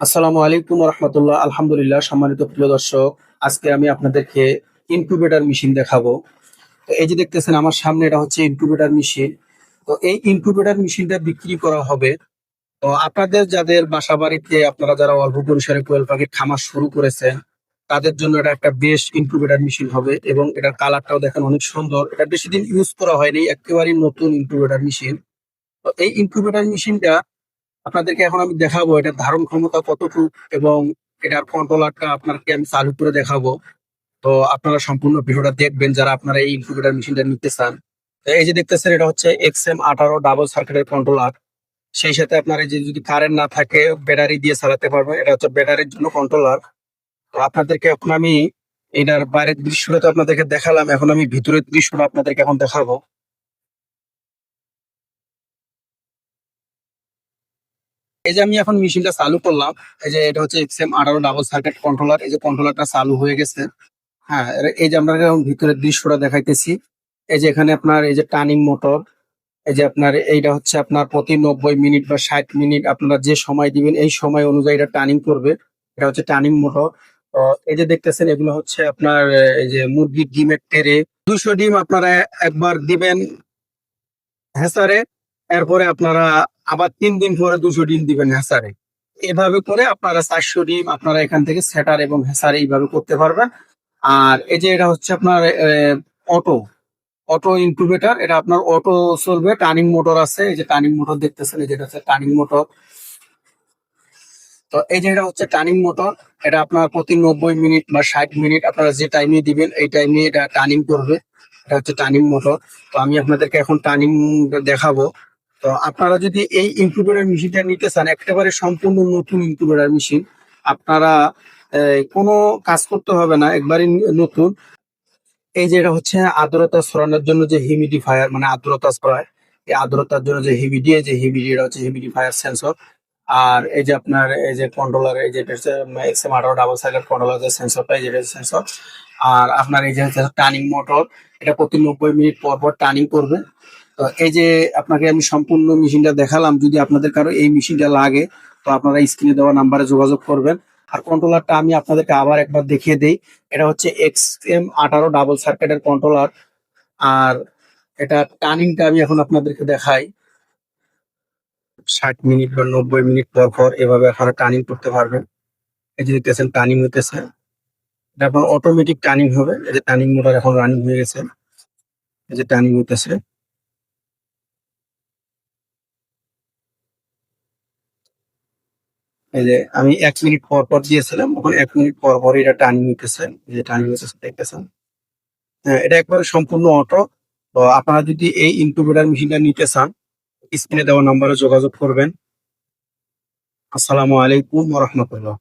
আসসালামু আলাইকুম রহমতুল্লাহ। আলহামদুলিল্লাহ। সম্মানিত প্রিয় দর্শক, আজকে আমি আপনাদেরকে ইনকিউবেটর মেশিন দেখাবো। তো এই যে দেখতেছেন আমার সামনে, এটা হচ্ছে ইনকিউবেটর মেশিন। তো এই ইনকিউবেটর মেশিনটা বিক্রি করা হবে। তো আপনাদের যাদের বাসা বাড়িতে আপনারা যারা অল্প পরিসরে কোয়েল পাখির খামার শুরু করেছেন, তাদের জন্য এটা একটা বেশ ইনকিউবেটর মেশিন হবে। এবং এটার কালারটাও দেখেন অনেক সুন্দর। এটা বেশি দিন ইউজ করা হয়নি, একেবারেই নতুন ইনকিউবেটর মেশিন। তো এই ইনকিউবেটর মেশিনটা আপনাদেরকে এখন আমি দেখাবো এটার ধারণ ক্ষমতা কতটুকু, এবং এটার কন্ট্রোলারটা আপনাকে আমি চালু করে দেখাবো। তো আপনারা সম্পূর্ণ ভিডিওটা দেখবেন যারা আপনারা এই ইনকিউবেটর মেশিনটা নিতে চান। তো এই যে দেখতেছেন, এটা হচ্ছে XM18 ডাবল সার্কিটের কন্ট্রোলার। সেই সাথে আপনার এই যে যদি কারেন্ট না থাকে, ব্যাটারি দিয়ে চালাতে পারবেন। এটা হচ্ছে ব্যাটারির জন্য কন্ট্রোলার। তো আপনাদেরকে এখন আমি এটার বাইরের দৃশ্যটা তো আপনাদেরকে দেখালাম, এখন আমি ভিতরের দৃশ্যটা আপনাদেরকে এখন দেখাবো। এই যে আমি এখন মেশিনটা চালু করলাম। এই যে এটা হচ্ছে XM18 ডাবল সার্কিট কন্ট্রোলার। এই যে কন্ট্রোলারটা চালু হয়ে গেছে। হ্যাঁ, এই যে আমরা এখন ভিতরের দৃশ্যটা দেখাইতেছি। এই যে এখানে আপনার এই যে টার্নিং মোটর। এই যে আপনার এইটা হচ্ছে আপনার প্রতি 90 মিনিট বা 60 মিনিট আপনারা যে সময় দিবেন এই সময় অনুযায়ী এটা টার্নিং করবে। এটা হচ্ছে টার্নিং মোটর। তো এই যে দেখতেছেন, এগুলো হচ্ছে আপনার এই যে মুরগির ডিমের ট্রে। 200 ডিম আপনারা একবার দিবেন হ্যাসারে। এরপরে আপনারা আবার 3 দিন পরে 200 ডিম দিবেন হ্যাসারে। এভাবে করে আপনারা 400 ডিম আপনারা এখান থেকে সেটার এবং হ্যাসারে এইভাবে করতে পারবেন। আর এই যে এটা হচ্ছে আপনার অটো অটো ইনকিউবেটর। এটা আপনার অটো চলবে, টার্নিং মোটর আছে। এই যে টার্নিং মোটর দেখতেছেন, এই যেটা হচ্ছে টার্নিং মোটর। তো এই যে এটা হচ্ছে টার্নিং মোটর। এটা আপনার প্রতি 90 মিনিট বা 60 মিনিট আপনারা যে টাইমে দিবেন এই টাইমে এটা টার্নিং করবে। এটা হচ্ছে টার্নিং মোটর। তো আমি আপনাদেরকে এখন টার্নিং দেখাবো। তো আপনারা যদি এই ইনকিউবেটর মেশিনটা নিতে চান, একেবারে সম্পূর্ণ নতুন ইনকিউবেটর মেশিন। আপনারা কোনো কাজ করতে হবে না, একবারই নতুন। এই যে এটা হচ্ছে আর্দ্রতা ছড়ানোর জন্য যে হিউমিডিফায়ার, মানে আর্দ্রতা ছড়ায়, এই আর্দ্রতার জন্য যে হিউমিডি, এটা হচ্ছে হিউমিডিফায়ার সেন্সর। আর এই যে আপনার এই যে কন্ট্রোলার, এই যে XM18 ডাবল সাইকেল কন্ট্রোলার যে সেন্সরটা, এই যে সেন্সর। আর আপনার এই যে টার্নিং মোটর, এটা প্রতি 90 মিনিট পর পর টার্নিং করবে। তো এই যে আপনাকে আমি সম্পূর্ণ মেশিনটা দেখালাম। যদি আপনাদের কারো এই মেশিনটা লাগে, তো আপনারা স্ক্রিনে দেওয়া নাম্বারে যোগাযোগ করবেন। আর কন্ট্রোলারটা আমি আপনাদেরকে আবার একবার দেখিয়ে দেই। এটা হচ্ছে XM18 ডাবল সার্কিটের কন্ট্রোলার। আর এটা টার্নিংটা আমি এখন আপনাদেরকে দেখাই। 60 মিনিট বা 90 মিনিট পর পর এভাবে আপনারা টার্নিং করতে পারবেন। এই যে দেখতেছেন টার্নিং হইতেছে। এটা আপনার অটোমেটিক টার্নিং হবে। এই যে টার্নিং মোটর এখন রানিং হয়ে গেছে। এই যে টার্নিং হইতেছে। এই যে আমি 1 মিনিট পর পর দিয়েছিলাম, এখন 1 মিনিট পর পর এটা টার্নিং হইতেছে। এই যে টার্নিং হইতেছে দেখতেছেন। হ্যাঁ, এটা একবারে সম্পূর্ণ অটো। তো আপনারা যদি এই ইনকিউবেটর মেশিনটা নিতে চান, স্ক্রিনে দেওয়া নাম্বারে যোগাযোগ করবেন। আসসালামু আলাইকুম ওয়া রাহমাতুল্লাহ।